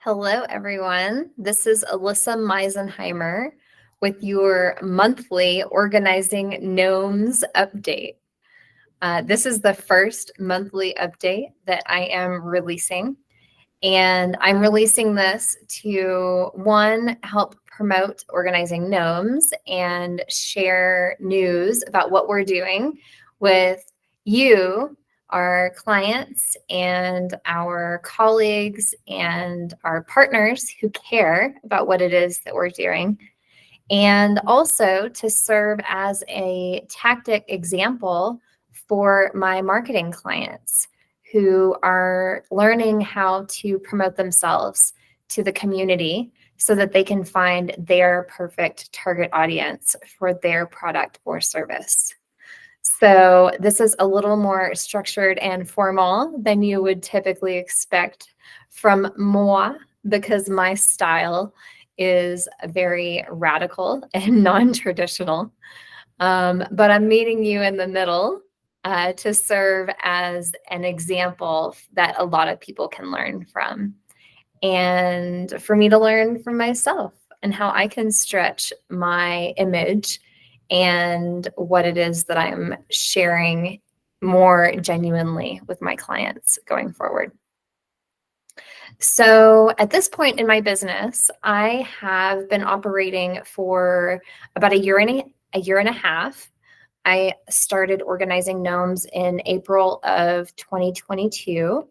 Hello, everyone. This is Elissa Meisenheimer with your monthly Organizing Gnomes update. This is the first monthly update that I am releasing, and I'm releasing this to, one, help promote Organizing Gnomes and share news about what we're doing with you, our clients and our colleagues and our partners who care about what it is that we're doing, and also to serve as a tactic example for my marketing clients who are learning how to promote themselves to the community so that they can find their perfect target audience for their product or service. So this is a little more structured and formal than you would typically expect from moi, because my style is very radical and non-traditional. But I'm meeting you in the middle to serve as an example that a lot of people can learn from. And for me to learn from myself and how I can stretch my image and what it is that I'm sharing more genuinely with my clients going forward. So at this point in my business, I have been operating for about a year and a half. I started Organizing Gnomes in April of 2022.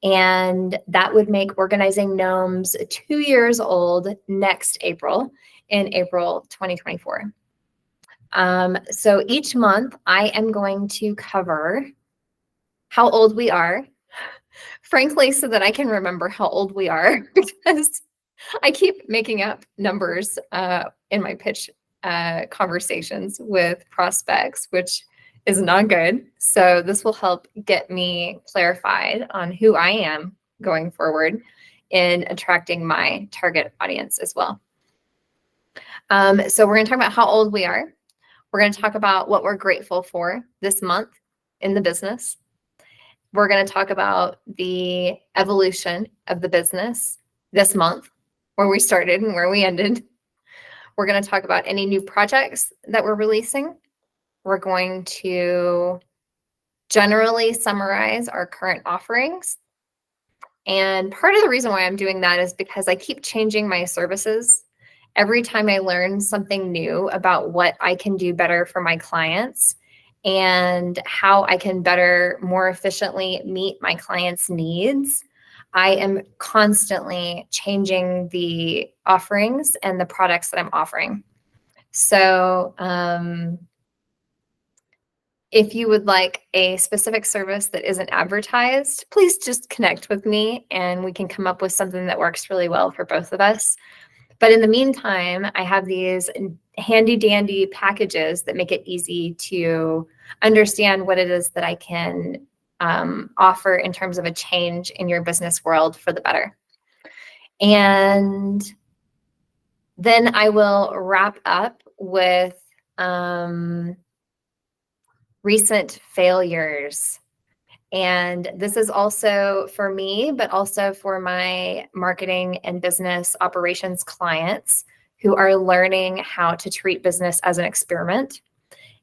And that would make Organizing Gnomes 2 years old next April, in April 2024. So each month I am going to cover how old we are, frankly, so that I can remember how old we are, because I keep making up numbers in my pitch conversations with prospects, which is not good. So this will help get me clarified on who I am going forward in attracting my target audience as well. So we're going to talk about how old we are. We're going to talk about what we're grateful for this month in the business. We're going to talk about the evolution of the business this month, where we started and where we ended. We're going to talk about any new projects that we're releasing. We're going to generally summarize our current offerings. And part of the reason why I'm doing that is because I keep changing my services. Every time I learn something new about what I can do better for my clients and how I can better, more efficiently meet my clients' needs, I am constantly changing the offerings and the products that I'm offering. So if you would like a specific service that isn't advertised, please just connect with me and we can come up with something that works really well for both of us. But in the meantime, I have these handy dandy packages that make it easy to understand what it is that I can offer in terms of a change in your business world for the better. And then I will wrap up with recent failures. And this is also for me, but also for my marketing and business operations clients who are learning how to treat business as an experiment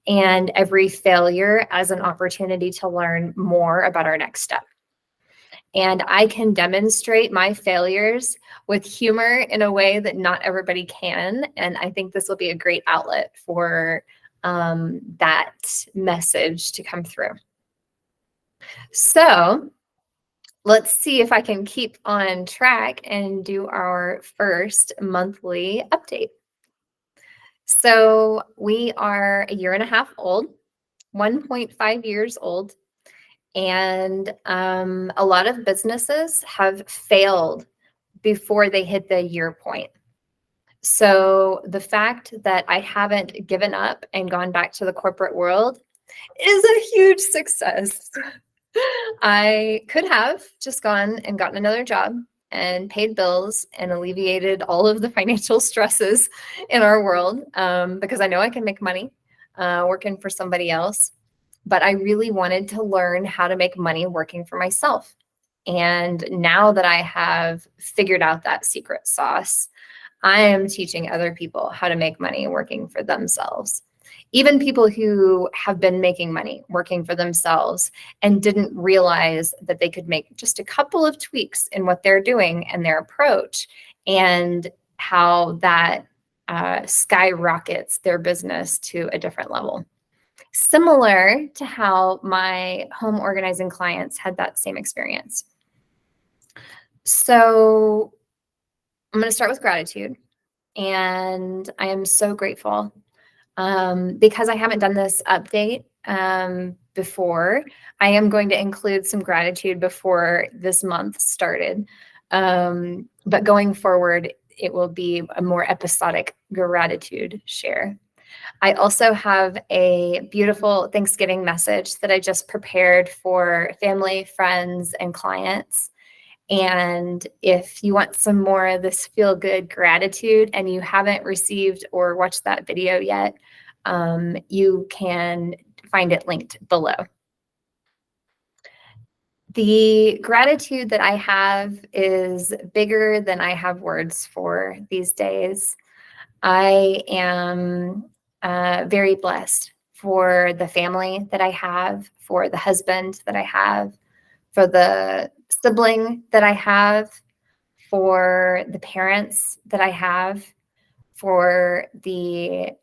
and every failure as an opportunity to learn more about our next step. And I can demonstrate my failures with humor in a way that not everybody can. And I think this will be a great outlet for that message to come through. So let's see if I can keep on track and do our first monthly update. So we are a year and a half old, 1.5 years old, and a lot of businesses have failed before they hit the year point. So the fact that I haven't given up and gone back to the corporate world is a huge success. I could have just gone and gotten another job and paid bills and alleviated all of the financial stresses in our world, because I know I can make money working for somebody else. But I really wanted to learn how to make money working for myself. And now that I have figured out that secret sauce, I am teaching other people how to make money working for themselves. Even people who have been making money working for themselves and didn't realize that they could make just a couple of tweaks in what they're doing and their approach, and how that skyrockets their business to a different level. Similar to how my home organizing clients had that same experience. So I'm going to start with gratitude. And I am so grateful because I haven't done this update before. I am going to include some gratitude before this month started. But going forward, it will be a more episodic gratitude share. I also have a beautiful Thanksgiving message that I just prepared for family, friends, and clients. And if you want some more of this feel-good gratitude and you haven't received or watched that video yet, you can find it linked below. The gratitude that I have is bigger than I have words for these days. I am very blessed for the family that I have, for the husband that I have, for the sibling that I have, for the parents that I have, for the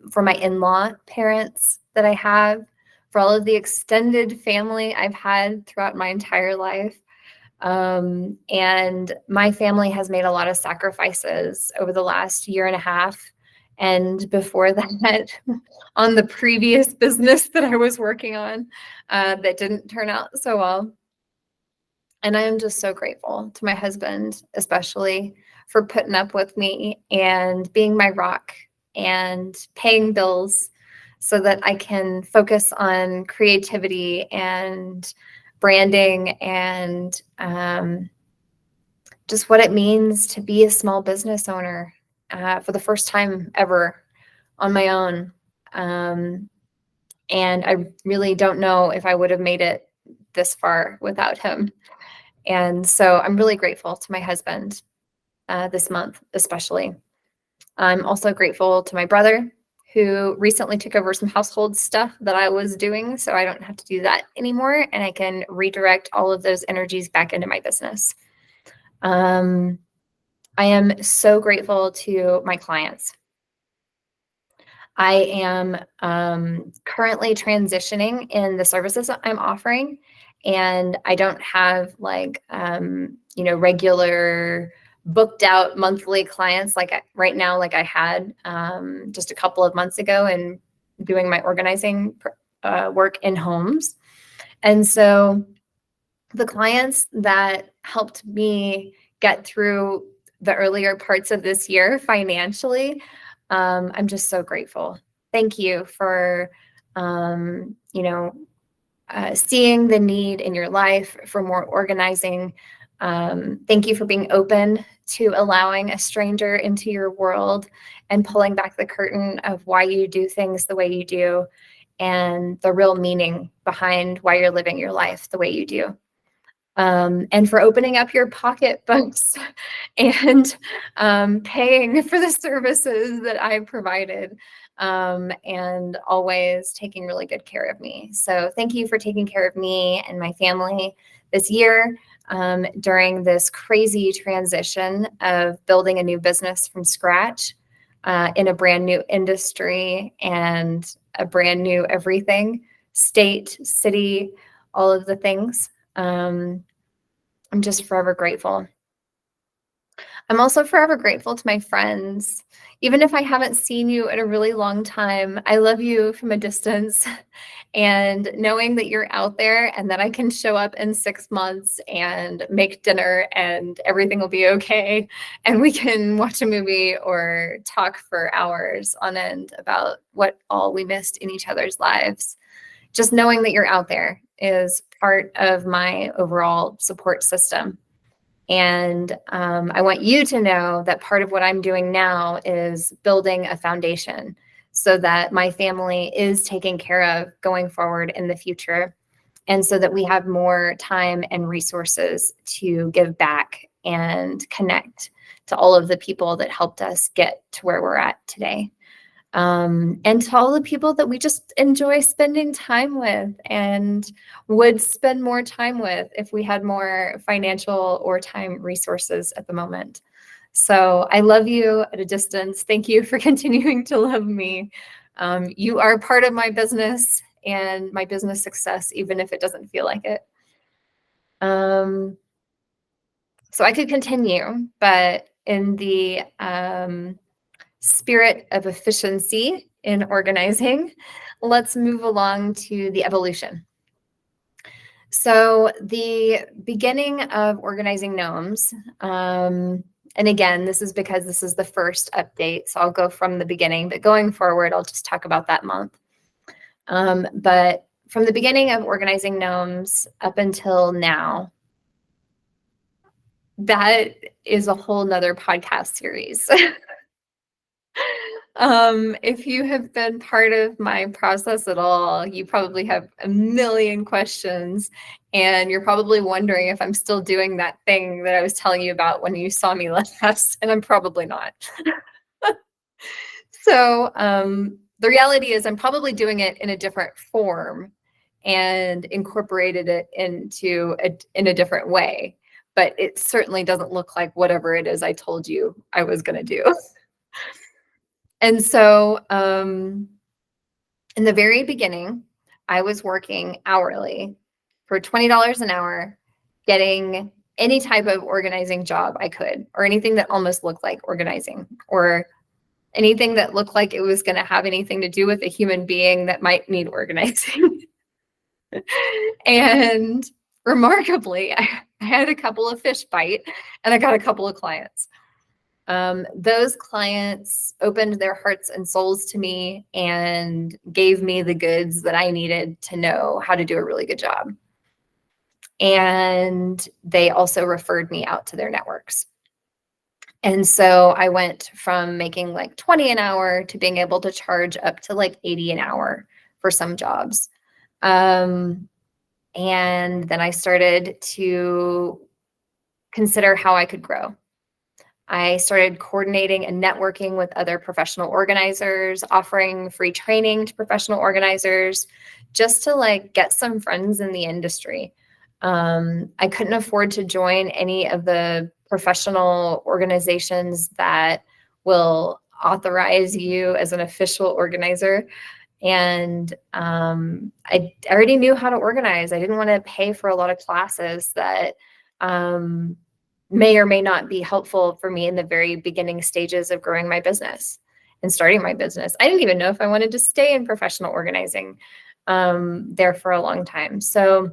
for my in-law parents that I have, for all of the extended family I've had throughout my entire life. And my family has made a lot of sacrifices over the last year and a half. And before that, on the previous business that I was working on that didn't turn out so well. And I am just so grateful to my husband, especially for putting up with me and being my rock and paying bills so that I can focus on creativity and branding and just what it means to be a small business owner for the first time ever on my own. And I really don't know if I would have made it this far without him. And so I'm really grateful to my husband this month, especially. I'm also grateful to my brother, who recently took over some household stuff that I was doing, so I don't have to do that anymore, and I can redirect all of those energies back into my business. I am so grateful to my clients. I am currently transitioning in the services I'm offering, and I don't have regular booked out monthly clients right now, like I had just a couple of months ago, and doing my organizing work in homes. And so the clients that helped me get through the earlier parts of this year financially, I'm just so grateful. Thank you for, seeing the need in your life for more organizing. Thank you for being open to allowing a stranger into your world and pulling back the curtain of why you do things the way you do and the real meaning behind why you're living your life the way you do. And for opening up your pocketbooks and paying for the services that I provided, and always taking really good care of me. So thank you for taking care of me and my family this year during this crazy transition of building a new business from scratch in a brand new industry and a brand new everything, state, city, all of the things. I'm just forever grateful. I'm also forever grateful to my friends. Even if I haven't seen you in a really long time, I love you from a distance. And knowing that you're out there and that I can show up in 6 months and make dinner and everything will be okay, and we can watch a movie or talk for hours on end about what all we missed in each other's lives. Just knowing that you're out there is part of my overall support system. And I want you to know that part of what I'm doing now is building a foundation so that my family is taken care of going forward in the future. and so that we have more time and resources to give back and connect to all of the people that helped us get to where we're at today. And to all the people that we just enjoy spending time with and would spend more time with if we had more financial or time resources at the moment. So I love you at a distance. Thank you for continuing to love me. You are part of my business and my business success, even if it doesn't feel like it. So I could continue, but in the spirit of efficiency in organizing, let's move along to the evolution. So the beginning of organizing Gnomes, and again, this is because this is the first update, so I'll go from the beginning, but going forward, I'll just talk about that month. But from the beginning of organizing Gnomes up until now, that is a whole nother podcast series. If you have been part of my process at all, you probably have a million questions, and you're probably wondering if I'm still doing that thing that I was telling you about when you saw me last, and I'm probably not. So the reality is I'm probably doing it in a different form and incorporated it in a different way, but it certainly doesn't look like whatever it is I told you I was going to do. And so in the very beginning, I was working hourly for $20 an hour, getting any type of organizing job I could, or anything that almost looked like organizing, or anything that looked like it was going to have anything to do with a human being that might need organizing. And remarkably, I had a couple of fish bite, and I got a couple of clients. Those clients opened their hearts and souls to me and gave me the goods that I needed to know how to do a really good job. And they also referred me out to their networks. And so I went from making like 20 an hour to being able to charge up to like 80 an hour for some jobs. And then I started to consider how I could grow. I started coordinating and networking with other professional organizers, offering free training to professional organizers, just to like get some friends in the industry. I couldn't afford to join any of the professional organizations that will authorize you as an official organizer. And I already knew how to organize. I didn't want to pay for a lot of classes that may or may not be helpful for me in the very beginning stages of growing my business and starting my business. I didn't even know if I wanted to stay in professional organizing there for a long time. So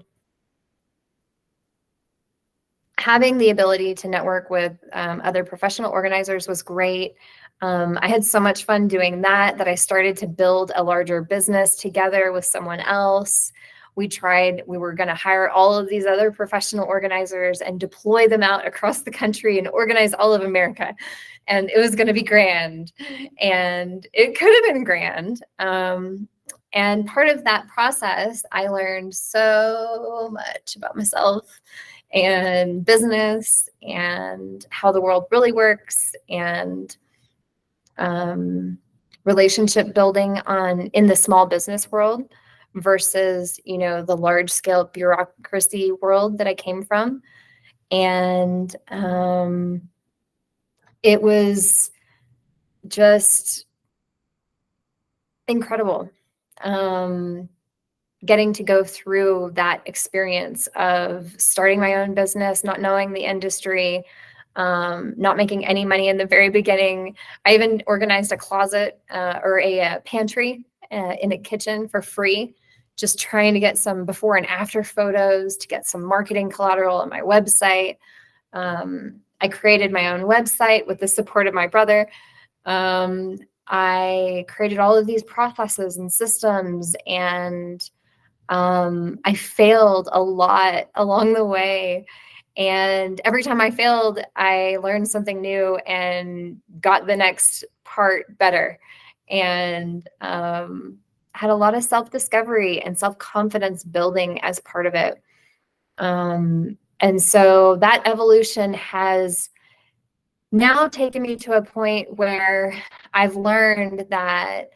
having the ability to network with other professional organizers was great. I had so much fun doing that I started to build a larger business together with someone else. We were going to hire all of these other professional organizers and deploy them out across the country and organize all of America. And it was going to be grand. And it could have been grand. And part of that process, I learned so much about myself and business and how the world really works, and relationship building in the small business world versus, the large scale bureaucracy world that I came from. And it was just incredible. Getting to go through that experience of starting my own business, not knowing the industry, not making any money in the very beginning. I even organized a closet or a pantry in a kitchen for free, just trying to get some before and after photos, to get some marketing collateral on my website. I created my own website with the support of my brother. I created all of these processes and systems, and I failed a lot along the way. And every time I failed, I learned something new and got the next part better. And had a lot of self-discovery and self-confidence building as part of it. And so that evolution has now taken me to a point where I've learned that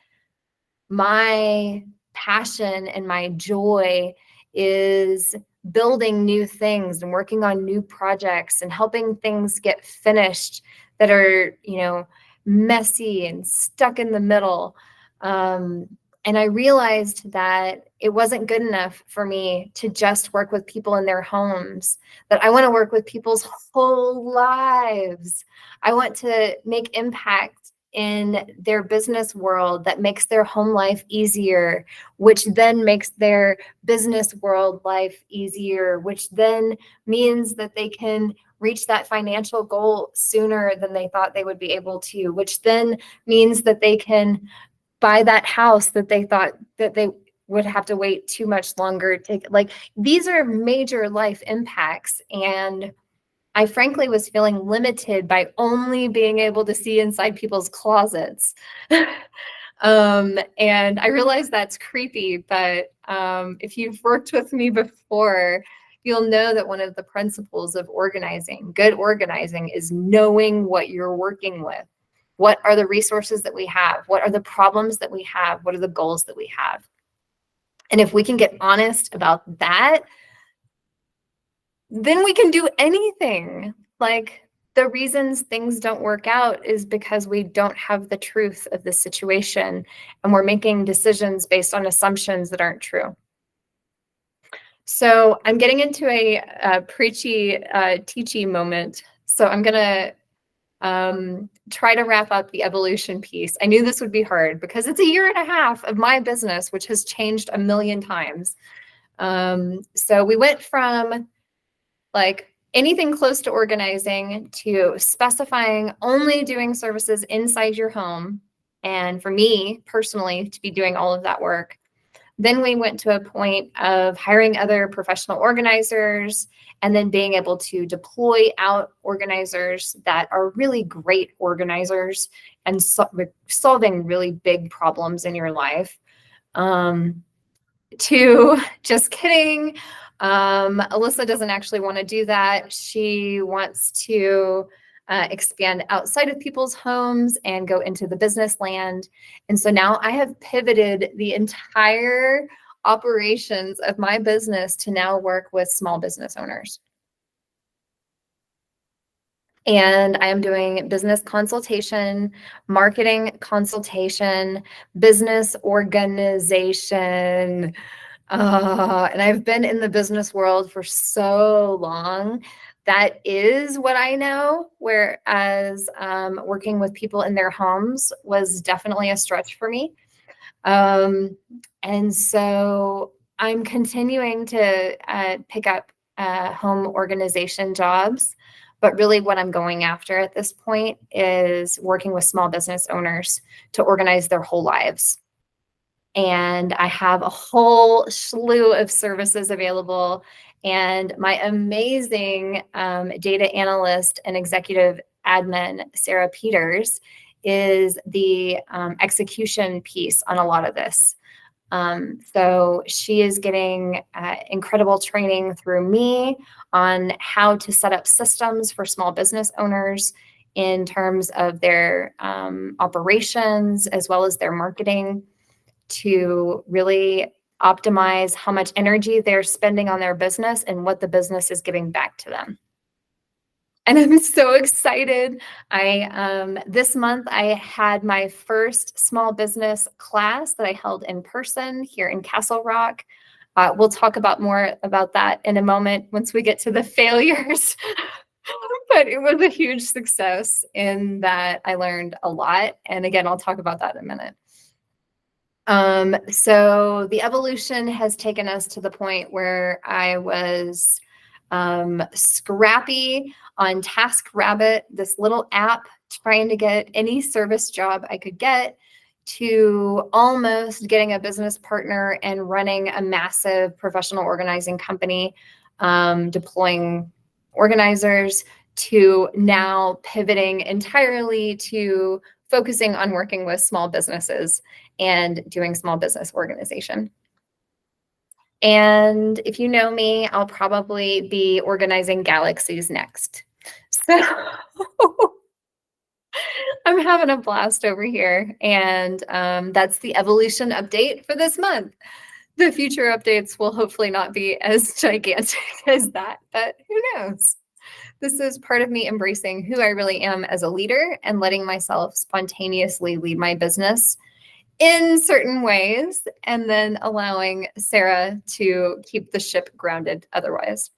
my passion and my joy is building new things and working on new projects and helping things get finished that are, messy and stuck in the middle. And I realized that it wasn't good enough for me to just work with people in their homes, that I want to work with people's whole lives. I want to make impact in their business world that makes their home life easier, which then makes their business world life easier, which then means that they can reach that financial goal sooner than they thought they would be able to, which then means that they can buy that house that they thought that they would have to wait too much longer to, like, these are major life impacts. And I frankly was feeling limited by only being able to see inside people's closets. And I realize that's creepy, but if you've worked with me before, you'll know that one of the principles of organizing, good organizing, is knowing what you're working with. What are the resources that we have? What are the problems that we have? What are the goals that we have? And if we can get honest about that, then we can do anything. Like, the reasons things don't work out is because we don't have the truth of the situation and we're making decisions based on assumptions that aren't true. So I'm getting into a preachy, teachy moment. So I'm going to try to wrap up the evolution piece. I knew this would be hard because it's a year and a half of my business, which has changed a million times. So we went from like anything close to organizing to specifying only doing services inside your home. And for me personally, to be doing all of that work. Then we went to a point of hiring other professional organizers and then being able to deploy out organizers that are really great organizers and solving really big problems in your life. To just kidding. Elissa doesn't actually want to do that. She wants to expand outside of people's homes and go into the business land. And so now I have pivoted the entire operations of my business to now work with small business owners. And I am doing business consultation, marketing consultation, business organization. And I've been in the business world for so long. That is what I know, whereas working with people in their homes was definitely a stretch for me. And so I'm continuing to pick up home organization jobs. But really what I'm going after at this point is working with small business owners to organize their whole lives. And I have a whole slew of services available. And my amazing data analyst and executive admin, Sarah Peters, is the execution piece on a lot of this. So she is getting incredible training through me on how to set up systems for small business owners in terms of their operations as well as their marketing to really optimize how much energy they're spending on their business and what the business is giving back to them. And I'm so excited. This month I had my first small business class that I held in person here in Castle Rock. We'll talk about more about that in a moment once we get to the failures. But it was a huge success in that I learned a lot. And again, I'll talk about that in a minute. So the evolution has taken us to the point where I was scrappy on TaskRabbit, this little app, trying to get any service job I could get, to almost getting a business partner and running a massive professional organizing company, deploying organizers, to now pivoting entirely to focusing on working with small businesses and doing small business organization. And if you know me, I'll probably be organizing galaxies next. So I'm having a blast over here. And that's the evolution update for this month. The future updates will hopefully not be as gigantic as that, but who knows? This is part of me embracing who I really am as a leader and letting myself spontaneously lead my business in certain ways, and then allowing Sarah to keep the ship grounded otherwise.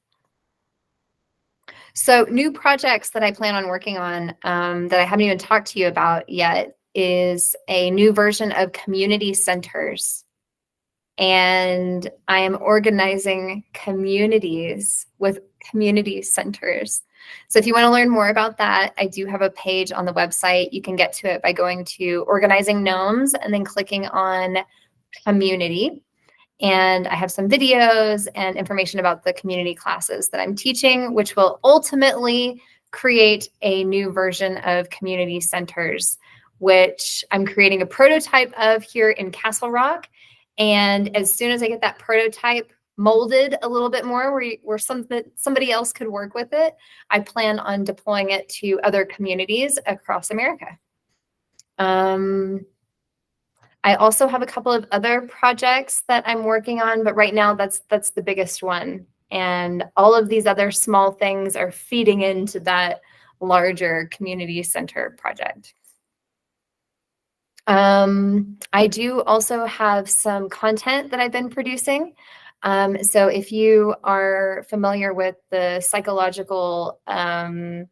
So new projects that I plan on working on that I haven't even talked to you about yet is a new version of community centers. And I am organizing communities with community centers. So if you want to learn more about that, I do have a page on the website. You can get to it by going to Organizing Gnomes and then clicking on Community. And I have some videos and information about the community classes that I'm teaching, which will ultimately create a new version of community centers, which I'm creating a prototype of here in Castle Rock. And as soon as I get that prototype molded a little bit more where somebody else could work with it, I plan on deploying it to other communities across America. I also have a couple of other projects that I'm working on, but right now that's the biggest one. And all of these other small things are feeding into that larger community center project. I do also have some content that I've been producing. So if you are familiar with the psychological and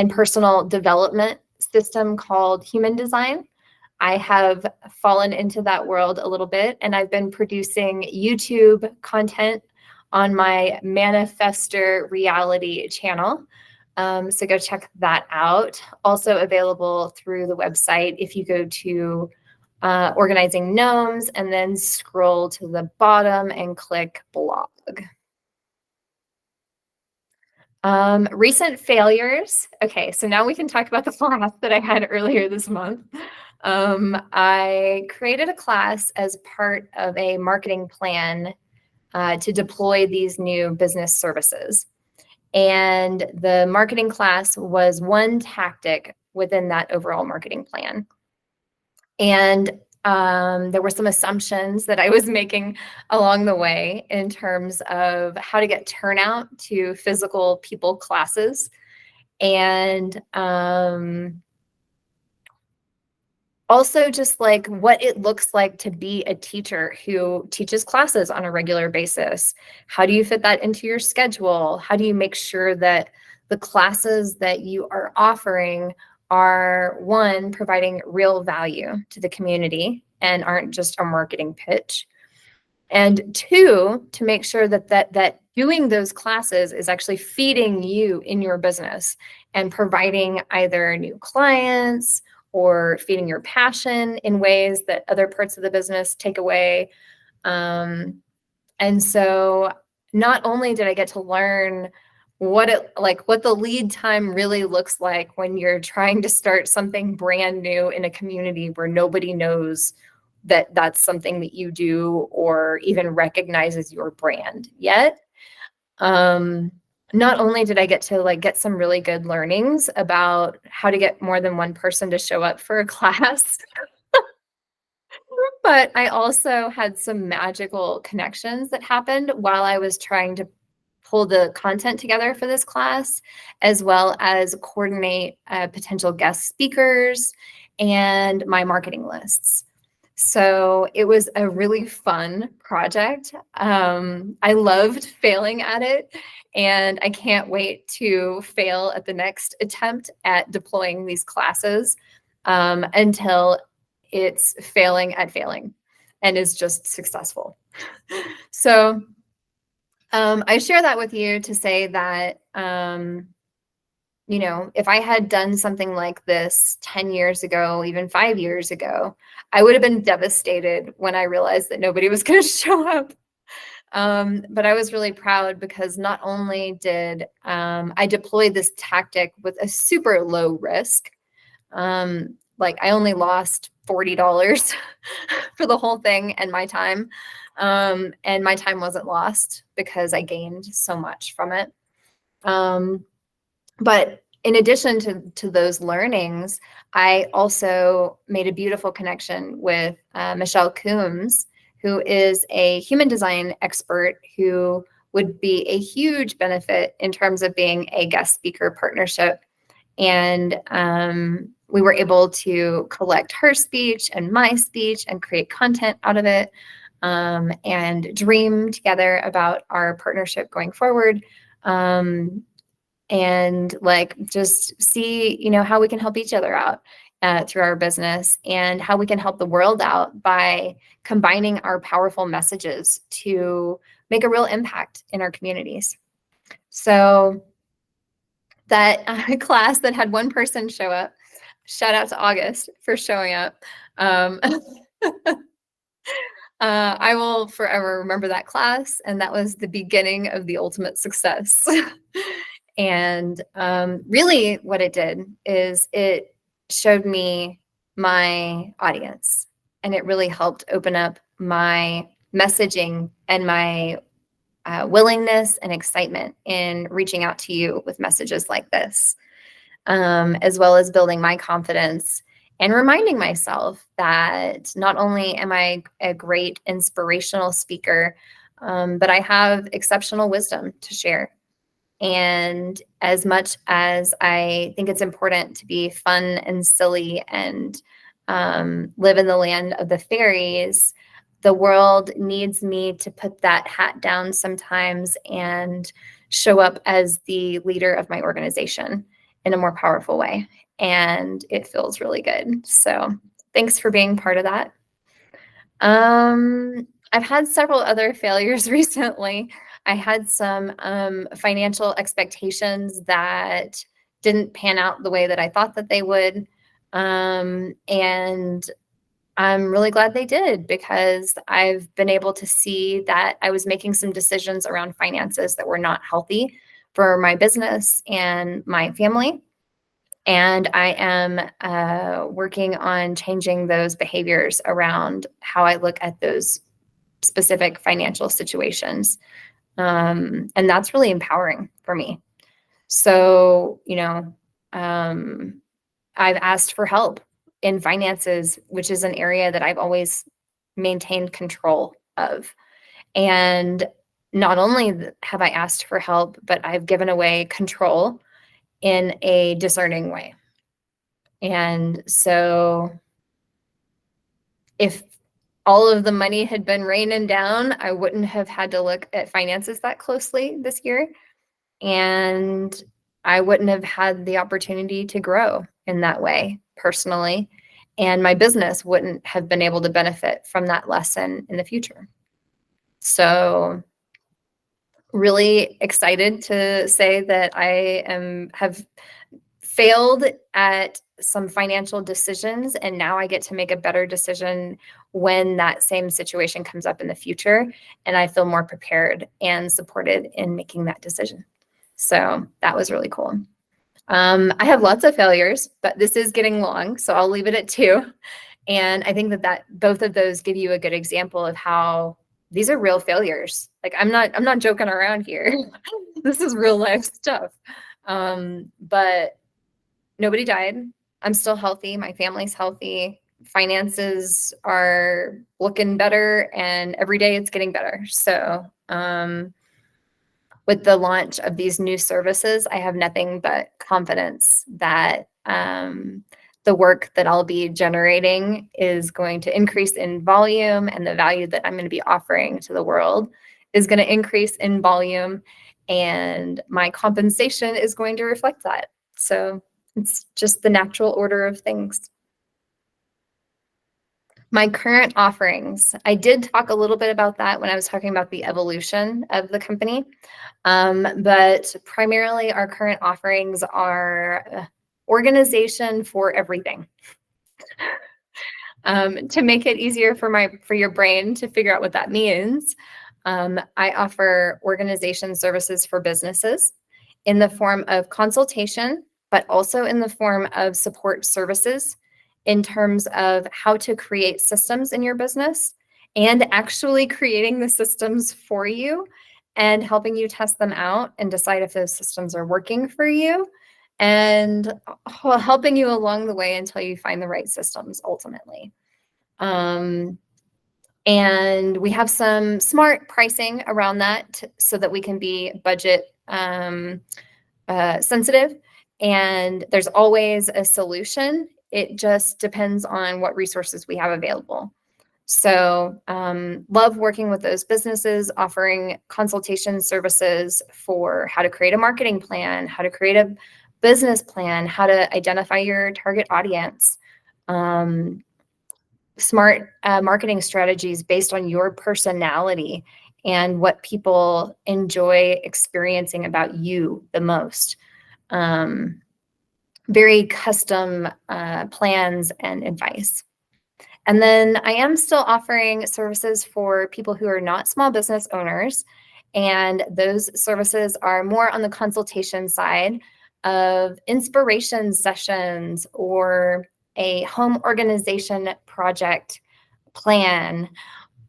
personal development system called Human Design, I have fallen into that world a little bit, and I've been producing YouTube content on my Manifester Reality channel. So go check that out. Also available through the website if you go to Organizing Gnomes and then scroll to the bottom and click blog. Recent failures. Okay, so now we can talk about the class that I had earlier this month. I created a class as part of a marketing plan to deploy these new business services. And the marketing class was one tactic within that overall marketing plan. And there were some assumptions that I was making along the way in terms of how to get turnout to physical people classes. And also just like what it looks like to be a teacher who teaches classes on a regular basis. How do you fit that into your schedule? How do you make sure that the classes that you are offering are, one, providing real value to the community and aren't just a marketing pitch? And two, to make sure that doing those classes is actually feeding you in your business and providing either new clients or feeding your passion in ways that other parts of the business take away. And so not only did I get to learn what the lead time really looks like when you're trying to start something brand new in a community where nobody knows that that's something that you do or even recognizes your brand yet. Not only did I get to get some really good learnings about how to get more than one person to show up for a class, but I also had some magical connections that happened while I was trying to pull the content together for this class, as well as coordinate potential guest speakers and my marketing lists. So it was a really fun project. I loved failing at it, and I can't wait to fail at the next attempt at deploying these classes until it's failing at failing and is just successful. So I share that with you to say that if I had done something like this 10 years ago, even 5 years ago, I would have been devastated when I realized that nobody was going to show up. But I was really proud because not only did I deploy this tactic with a super low risk, like I only lost $40 for the whole thing and my time. And my time wasn't lost because I gained so much from it. But in addition to those learnings, I also made a beautiful connection with Michelle Coombs, who is a human design expert who would be a huge benefit in terms of being a guest speaker partnership. And we were able to collect her speech and my speech and create content out of it, and dream together about our partnership going forward. And like just see, how we can help each other out through our business, and how we can help the world out by combining our powerful messages to make a real impact in our communities. So that class that had one person show up, shout out to August for showing up. I will forever remember that class, and that was the beginning of the ultimate success. And really what it did is it showed me my audience, and it really helped open up my messaging and my willingness and excitement in reaching out to you with messages like this, as well as building my confidence and reminding myself that not only am I a great inspirational speaker, but I have exceptional wisdom to share. And as much as I think it's important to be fun and silly and live in the land of the fairies, the world needs me to put that hat down sometimes and show up as the leader of my organization in a more powerful way. And it feels really good. So thanks for being part of that. I've had several other failures recently. I had some financial expectations that didn't pan out the way that I thought that they would. And I'm really glad they did, because I've been able to see that I was making some decisions around finances that were not healthy for my business and my family. And I am working on changing those behaviors around how I look at those specific financial situations. And that's really empowering for me. So, I've asked for help in finances, which is an area that I've always maintained control of. And not only have I asked for help, but I've given away control in a discerning way. And so if all of the money had been raining down, I wouldn't have had to look at finances that closely this year. And I wouldn't have had the opportunity to grow in that way personally. And my business wouldn't have been able to benefit from that lesson in the future. So really excited to say that I have failed at some financial decisions, and now I get to make a better decision when that same situation comes up in the future, and I feel more prepared and supported in making that decision. So that was really cool. I have lots of failures, but this is getting long, so I'll leave it at 2. And I think that both of those give you a good example of how these are real failures. Like I'm not joking around here. This is real life stuff. But nobody died. I'm still healthy. My family's healthy. Finances are looking better, and every day it's getting better. So with the launch of these new services, I have nothing but confidence that the work that I'll be generating is going to increase in volume, and the value that I'm going to be offering to the world is going to increase in volume, and my compensation is going to reflect that. So it's just the natural order of things. My current offerings, I did talk a little bit about that when I was talking about the evolution of the company. But primarily our current offerings are organization for everything. To make it easier for your brain to figure out what that means, I offer organization services for businesses in the form of consultation, but also in the form of support services in terms of how to create systems in your business and actually creating the systems for you and helping you test them out and decide if those systems are working for you, and helping you along the way until you find the right systems ultimately. And we have some smart pricing around that so that we can be budget sensitive. And there's always a solution. It just depends on what resources we have available. So love working with those businesses, offering consultation services for how to create a marketing plan, how to create a business plan, how to identify your target audience, smart marketing strategies based on your personality and what people enjoy experiencing about you the most. Very custom plans and advice. And then I am still offering services for people who are not small business owners. And those services are more on the consultation side of inspiration sessions or a home organization project plan,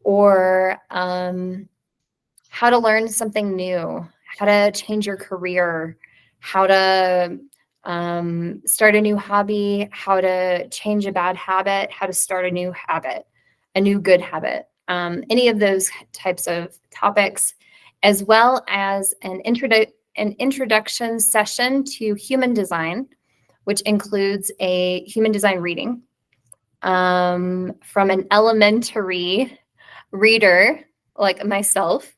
or how to learn something new, how to change your career, how to start a new hobby, how to change a bad habit, how to start a new habit, a new good habit, any of those types of topics, as well as an introduction session to human design, which includes a human design reading from an elementary reader like myself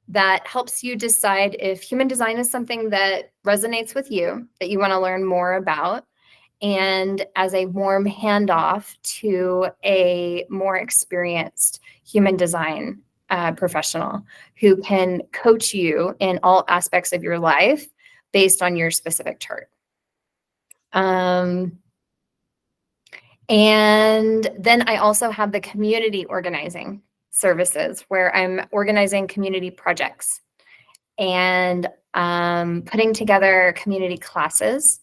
that helps you decide if human design is something that resonates with you, that you want to learn more about, and as a warm handoff to a more experienced human design professional who can coach you in all aspects of your life based on your specific chart. And then I also have the community organizing services where I'm organizing community projects and putting together community classes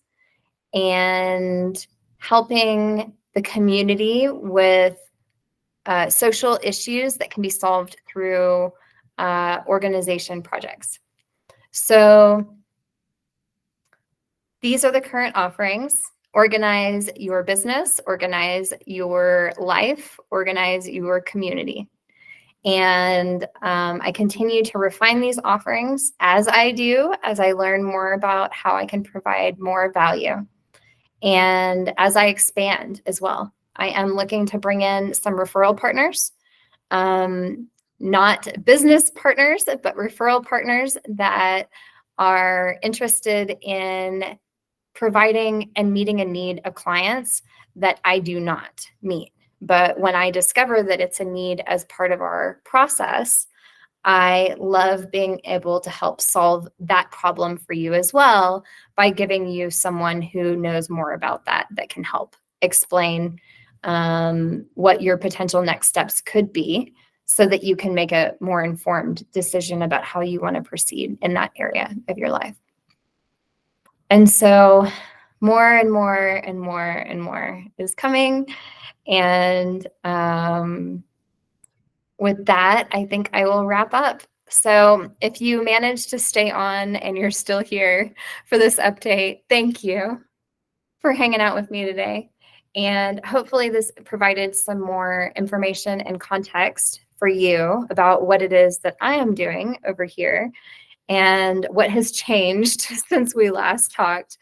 and helping the community with social issues that can be solved through organization projects. So these are the current offerings. Organize your business, organize your life, organize your community. And I continue to refine these offerings as I learn more about how I can provide more value. And as I expand as well, I am looking to bring in some referral partners, not business partners, but referral partners that are interested in providing and meeting a need of clients that I do not meet. But when I discover that it's a need as part of our process, I love being able to help solve that problem for you as well by giving you someone who knows more about that can help explain what your potential next steps could be so that you can make a more informed decision about how you want to proceed in that area of your life. And so more and more and more and more is coming. And with that, I think I will wrap up. So if you managed to stay on and you're still here for this update, thank you for hanging out with me today. And hopefully this provided some more information and context for you about what it is that I am doing over here and what has changed since we last talked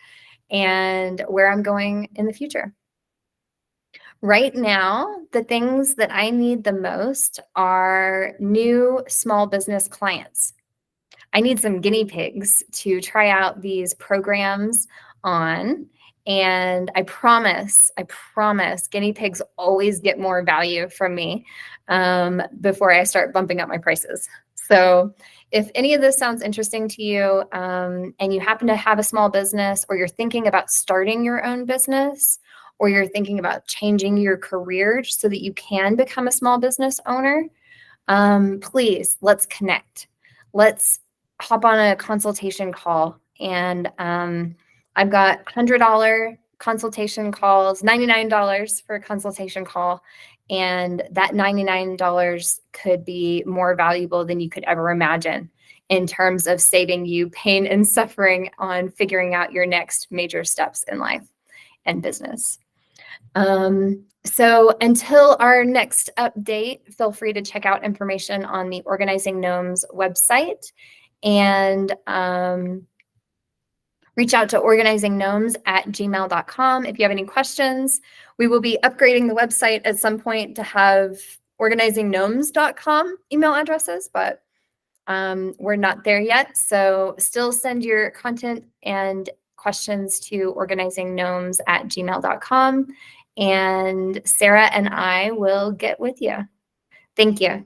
and where I'm going in the future. Right now, the things that I need the most are new small business clients. I need some guinea pigs to try out these programs on. And I promise, guinea pigs always get more value from me before I start bumping up my prices. So if any of this sounds interesting to you and you happen to have a small business, or you're thinking about starting your own business, or you're thinking about changing your career so that you can become a small business owner, please, let's connect. Let's hop on a consultation call. And I've got $100 consultation calls, $99 for a consultation call. And that $99 could be more valuable than you could ever imagine in terms of saving you pain and suffering on figuring out your next major steps in life and business. So until our next update, feel free to check out information on the Organizing Gnomes website, and reach out to organizinggnomes@gmail.com if you have any questions. We will be upgrading the website at some point to have organizinggnomes.com email addresses, but we're not there yet. So still send your content and questions to organizinggnomes@gmail.com, and Sarah and I will get with you. Thank you.